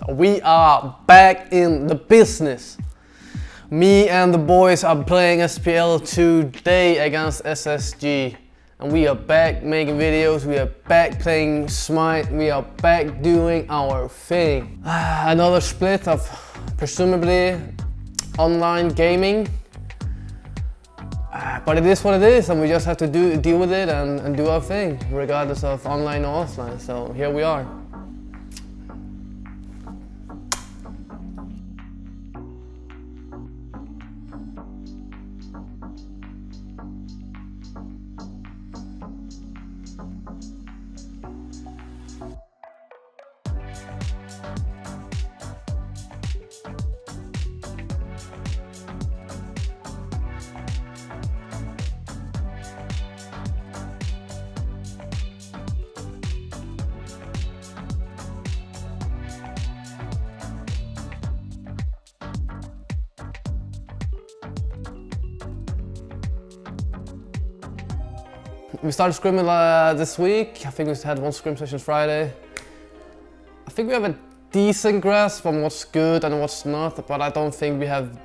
We are back in the business. Me and the boys are playing SPL today against SSG. And we are back making videos, we are back playing Smite, we are back doing our thing. Another split of presumably online gaming. But it is what it is, and we just have to deal with it and do our thing, regardless of online or offline. So here we are. We started scrimming this week. I think we had one scrim session Friday. I think we have a decent grasp on what's good and what's not, but I don't think we have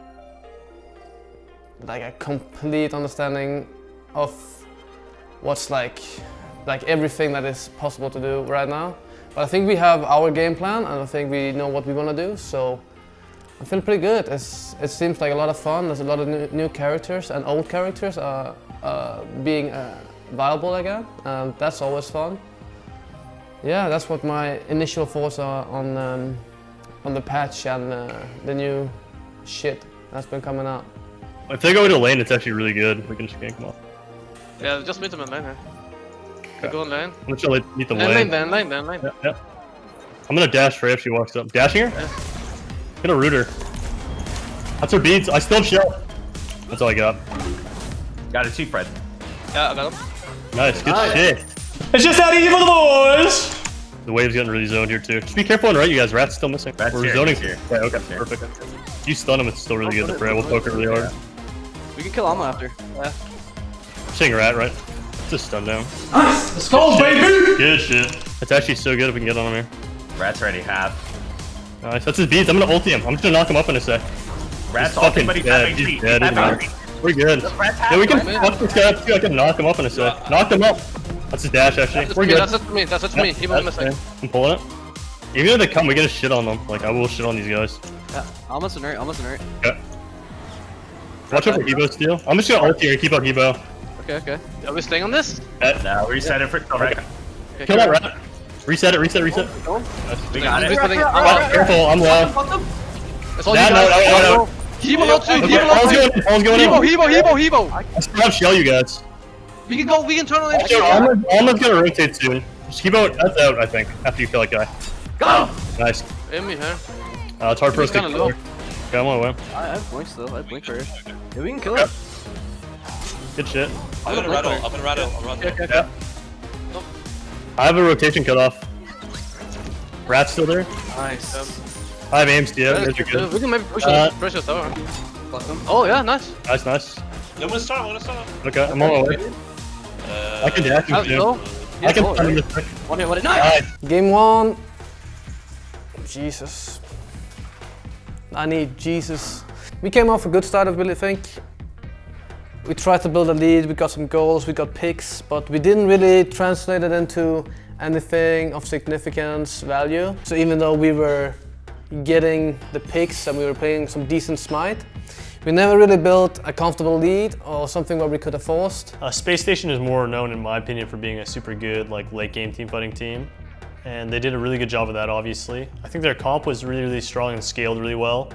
like a complete understanding of what's like everything that is possible to do right now. But I think we have our game plan and I think we know what we want to do, so I'm feeling pretty good. It seems like a lot of fun. There's a lot of new characters and old characters are being viable again, and that's always fun. Yeah, that's what my initial thoughts are on the patch and the new shit that's been coming out. If they go to lane, it's actually really good. We can just gank them off. Yeah, just meet them in lane here. Okay. Go in lane. I'm gonna meet them lane. Lane. Lane. Yeah. I'm gonna dash Frey if she walks up. Dashing her? Yeah. Get a rooter. That's her beads. I still have shell. That's all I got. Got it too, Fred. Yeah, I got him. Nice, good shit. It's just that easy for the boys! The wave's getting really zoned here too. Just be careful on right, you guys. Rat's still missing. We're zoning here. Yeah, okay, perfect. If you stun him, it's still really good. The Frey will poke it really hard. We can kill Alma after. Yeah. Seeing Rat, right? Just stun down. Nice! Let's go, baby! Good shit. It's actually so good if we can get on him here. Rat's already half. Nice, that's his beads. I'm gonna ulti him. I'm just gonna knock him up in a sec. Rat's fucking dead. He's dead. We're good. Yeah, we can fuck this guy up too. I can knock him up in a sec. Knock him up. That's his dash actually. We're good. That's it for me. That's it for me. He was missing. I'm pulling it. Even if they come, we get a shit on them. Like I will shit on these guys. Yeah, almost an hurt. Okay. Watch out for Hebo steal. I'm just gonna ult here and keep out Hebo. Okay. Are we staying on this? No, reset it for okay. Kill that rat. Reset it. We got it. Careful, I'm low. That's all you got. No. Hebo low too. Hebo's going in. Hebo. I still have shell, you guys. We can turn on it. Almost gonna rotate soon. Just keep out. That's out, I think. After you kill that guy. Go. Nice. Aim me here. It's hard for us to kill her. Okay, I'm on way. I have blink still. I have blink for her. Yeah, we can kill her. Good shit. I'm gonna rattle. Okay. Yeah. I have a rotation cut off. Rat's still there. Nice. I have aims, yeah. Those are good. We can maybe push us tower. Oh yeah, nice. Nice. I'm gonna start. Okay, I'm on my way. I can dash him too. I can stun him this quick. One hit. Nice. Game 1. Jesus. I need Jesus. We came off a good start, I really think. We tried to build a lead, we got some goals, we got picks, but we didn't really translate it into anything of significance value. So even though we were getting the picks and we were playing some decent Smite, we never really built a comfortable lead or something where we could have forced. Space Station is more known, in my opinion, for being a super good late game team fighting team. And they did a really good job of that, obviously. I think their comp was really strong and scaled really well.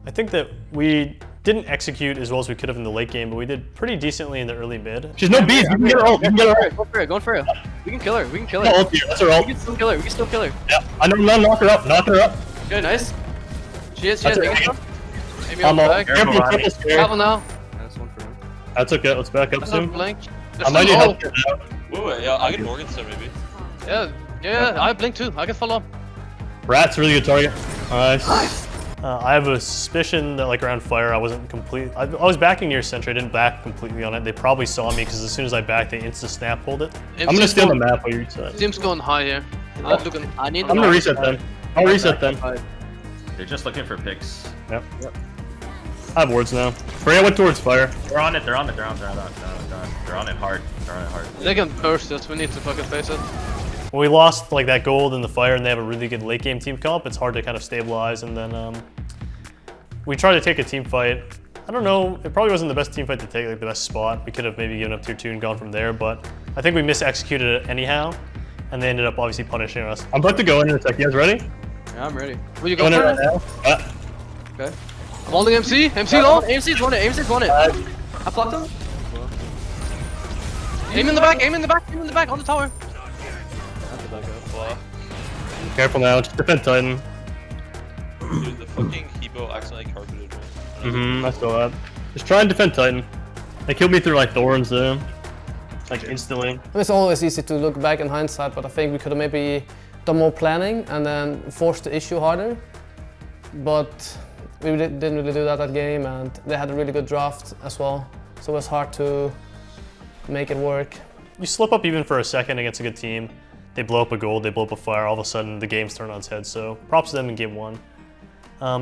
I think that we didn't execute as well as we could have in the late game, but we did pretty decently in the early mid. She's no beast, we can get her ult, Go for it. We can kill her. That's her ult. We can still kill her. Yeah, I know, knock her up. Okay, nice. She has Maybe I'm back. Careful now. That's one for me. That's okay, let's back up soon. Blink. I might need help. Wait, yeah, I get Morgan still maybe. Yeah, I have blink too. I can follow up. Rat's a really good target. Nice. I have a suspicion that around fire I wasn't complete. I was backing near Sentry. I didn't back completely on it. They probably saw me because as soon as I backed, they insta snap pulled it. I'm gonna steal the map while you reset. Team's going high here. I'm gonna reset them. I'll reset then. They're just looking for picks. Yep. I have wards now. Freya went towards fire. They're on it. They're on it hard. They're on it hard. They can burst us. We need to fucking face it. When we lost like that gold in the fire and they have a really good late game team comp, it's hard to kind of stabilize. And then we tried to take a team fight. I don't know, it probably wasn't the best team fight to take, like the best spot. We could have maybe given up tier 2 and gone from there, but I think we mis-executed it anyhow. And they ended up obviously punishing us. I'm about to go in a sec. You guys ready? Yeah, I'm ready. Will you Go go in for right it? now. Okay. I'm holding MC. MC low. AMC's won it. AMC's won it. I fucked him. Aim in the back. Aim in the back. Aim in the back on the tower. Careful now. Just defend Titan. Dude, the fucking Hebo accidentally carpeted me. I saw that. Just try and defend Titan. They killed me through like thorns though. Like instantly. It's always easy to look back in hindsight, but I think we could have maybe done more planning and then forced the issue harder. But we didn't really do that game, and they had a really good draft as well. So it was hard to make it work. You slip up even for a second against a good team. They blow up a gold, they blow up a fire, all of a sudden the game's turned on its head. So props to them in game 1.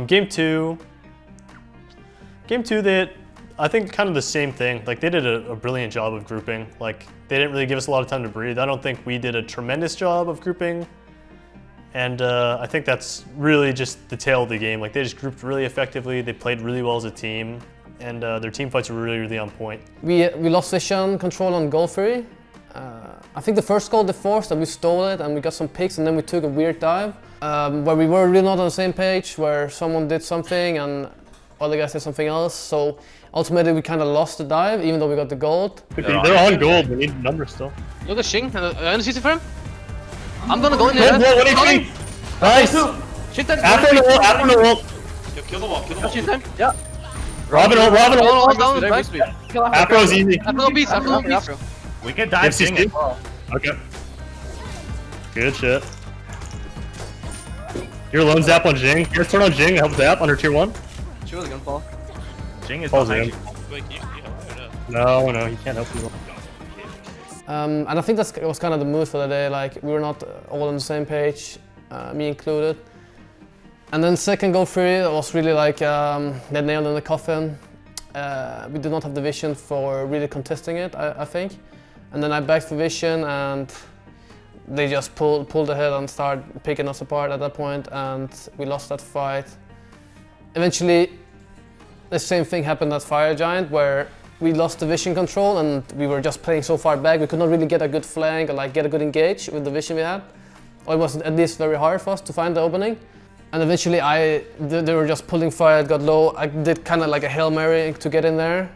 Game 2, I think kind of the same thing. Like they did a brilliant job of grouping. Like they didn't really give us a lot of time to breathe. I don't think we did a tremendous job of grouping. And I think that's really just the tail of the game. Like they just grouped really effectively. They played really well as a team, and their team fights were really, really on point. We lost vision control on Gold Fury. I think the first goal they forced and we stole it and we got some picks, and then we took a weird dive where we were really not on the same page, where someone did something and other guys did something else. So ultimately we kind of lost the dive even though we got the gold. They're on gold. We need numbers still. Look at Shing. And CC for him. I'm gonna go in there. What do you think? Nice. Shit, that's After the wall. After the wall. Kill the wall. Shoot time. Yeah. Robin ult. All down. Nice. Afro's easy. After no beats. After no beats. We can dive Sing as well. Okay. Good shit. Your lone zap on Jing. Just turn on Jing and help zap under tier 1. She was gonna fall. Jing is Pause behind him. you. Wait, can you help me or no? No, he can't help you. And I think that was kind of the mood for the day. Like we were not all on the same page, me included. And then second Gold Fury was really like they nailed in the coffin. We did not have the vision for really contesting it, I think. And then I backed for vision, and they just pulled ahead and started picking us apart at that point, and we lost that fight. Eventually, the same thing happened at Fire Giant, where we lost the vision control and we were just playing so far back. We could not really get a good flank or like get a good engage with the vision we had. Or it was at least very hard for us to find the opening. And eventually they were just pulling fire, it got low. I did kind of like a Hail Mary to get in there.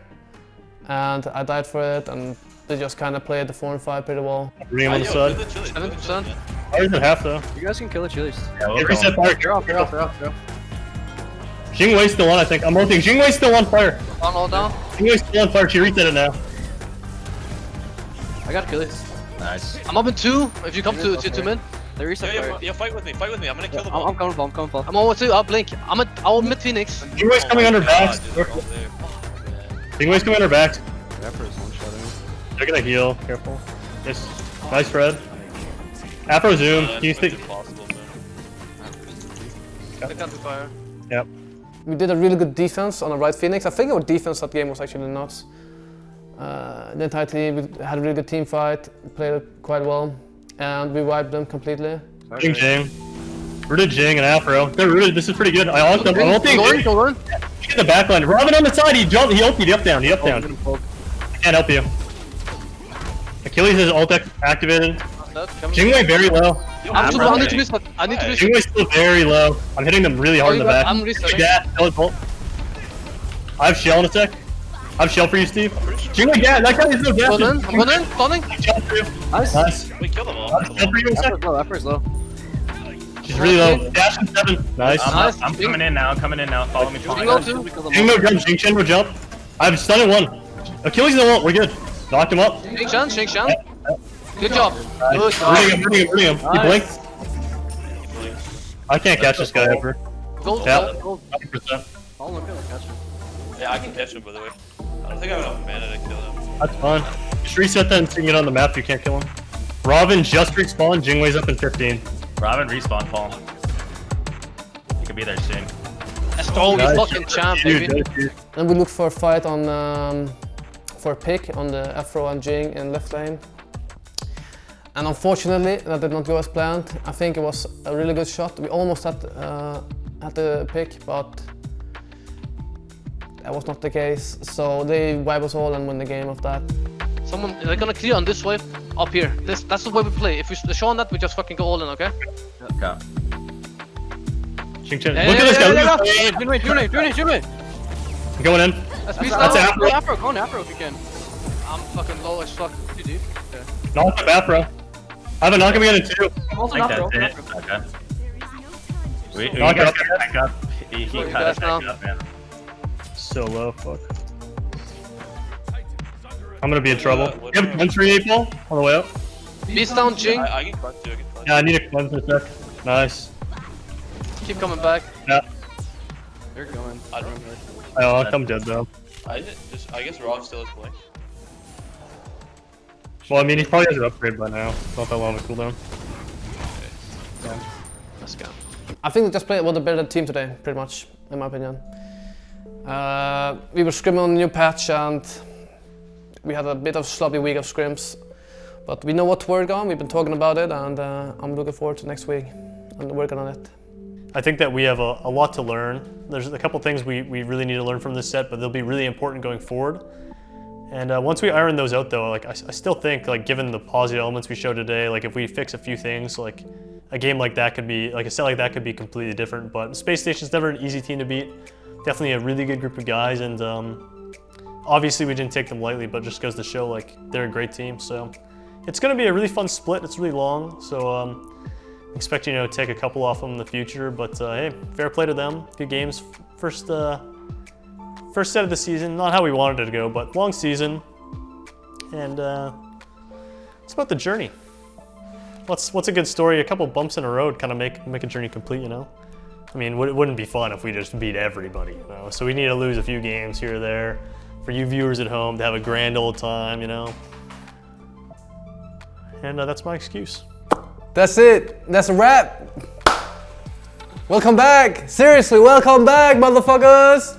And I died for it, and they just kind of played the 4 and 5 pretty well. Bring him on the side. 7%. Fire's at half though. You guys can kill the chilies. Yeah, we'll Hey, go. reset fire. They're off. Jingwei's still on, I think. I'm ulting. Jingwei's still on fire. All down. Jingwei's still on fire. She reset it now. I got chilies. Nice. I'm up in 2. If you come to mid. They reset fire. Yeah, fight with me. Fight with me. I'm gonna kill the I'm wall. coming for. I'm coming for. I'm over 2. I'll blink. I'll mid Phoenix. Jingwei's coming on her back. Jingwei's coming on her back. They're gonna heal. Careful. Yes. Nice Fred. Afro zoom. Can you stick? They can't do fire. Yep. We did a really good defense on the right Phoenix. I think our defense that game was actually nuts. The entire team, we had a really good team fight, played it quite well, and we wiped them completely. Jing. Rooted Jing and Afro. They're rooted. This is pretty good. I ulted them. I'm ulting. Go on. Get the back line. Robin on the side. He jumped. He ulted. He up down. He up down. I can't help you. Achilles is ult activated. Jingwei very low. I need to reset. Jingwei's still very low. I'm hitting them really hard in the back. I'm resetting. I have shell in a sec. I have shell for you, Steve. Jingwei gas. That guy is no gas. I'm going in. Stunning. Shell for you. Nice. We kill them all. Shell for you in a sec. Effort's low. She's really low. Dash in 7. Nice. I'm coming in now. Follow me. Go 2. Jingmo jump. Jingchen jump. I have stun at 1. Achilles in the wall. We're good. Knocked him up. Shing Shan. Good job. Good job. Rooting him. He blinked. I can't catch this guy ever. Gold. Yeah. Gold. 100%. I'll look at catch him. Yeah, I can catch him, by the way. I don't think I have enough mana to kill him. That's fine. Just reset that and see it on the map if you can't kill him. Robin just respawned. Jingwei's up in 15. Robin respawn, Paul. Could be there soon. Oh, you fucking champ, baby. And we look for a fight on for a pick on the Afro and Jing in left lane. And unfortunately, that did not go as planned. I think it was a really good shot. We almost had the pick, but that was not the case. So they wipe us all and win the game of that. Someone, they're gonna clear on this wave, up here. That's the way we play. If we show on that, we just fucking go all in, okay? Okay. Look at this guy. Junwei. I'm going in. That's Afro. Go Afro, go on Afro if you can. I'm fucking low as fuck. You do? Knock up Afro. I have a knock him again in 2. I'm also I Afro. think that's it. Okay. We Knock got up. to back up. He Look, got guys, to back now. up, man. So low, fuck. I'm gonna be in trouble. what- You have a cleanse for me, Paul? On the way up? Beast down, Jing. I can cleanse too, I can cleanse. Yeah, I need a cleanse in a sec. Nice. Keep coming back. Yeah. They're going. I don't Oh, I'll come dead though. I guess Rob still has blink. Well, I mean, he probably has an upgrade by now. Not that long of a cooldown. Let's go. I think we just played with a better team today, pretty much, in my opinion. We were scrimming on the new patch and we had a bit of sloppy week of scrims. But we know what to work on, we've been talking about it, and I'm looking forward to next week and working on it. I think that we have a lot to learn. There's a couple things we really need to learn from this set, but they'll be really important going forward. And once we iron those out though, like I still think, like given the positive elements we showed today, like if we fix a few things, like a game like that could be, like a set like that could be completely different. But Space Station's never an easy team to beat. Definitely a really good group of guys, and obviously we didn't take them lightly, but just goes to show like they're a great team. So it's gonna be a really fun split. It's really long, so expect to take a couple off them in the future. But hey, fair play to them. Good games. First set of the season. Not how we wanted it to go, but long season. And it's about the journey. What's a good story? A couple bumps in a road kind of make a journey complete, you know? I mean, it wouldn't be fun if we just beat everybody, you know? So we need to lose a few games here or there for you viewers at home to have a grand old time, you know? And that's my excuse. That's it, that's a wrap. Welcome back, seriously, welcome back, motherfuckers.